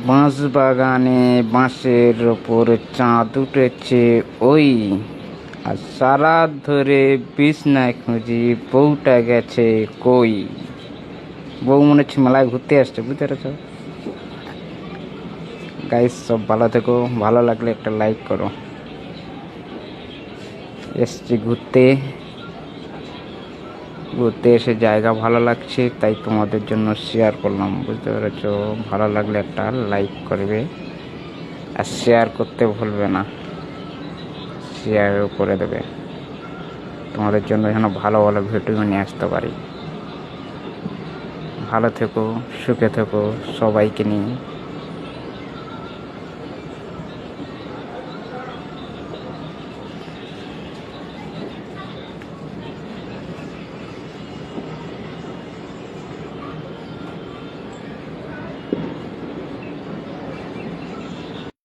বাঁশ বাগানে বাঁশের ওপর চাঁদ উঠেছে ওই, আর সারা ধরে বিছনায় খুঁজি বউটা গেছে কই। বউ মনে হচ্ছে মেলায় ঘুরতে আসছে, বুঝতে পেরেছ? গাইস, সব ভালো থেকো, ভালো লাগলে একটা লাইক করো। এসছি ঘুরতে, ঘুরতে এসে জায়গা ভালো লাগছে তাই তোমাদের জন্য শেয়ার করলাম, বুঝতে পেরেছ? ভালো লাগলে একটা লাইক করবে আর শেয়ার করতে ভুলবে না, শেয়ারও করে দেবে। তোমাদের জন্য যেন ভালো ভালো ভিডিও নিয়ে আসতে পারি। ভালো থেকো, সুখে থেকো, সবাইকে নিয়ে।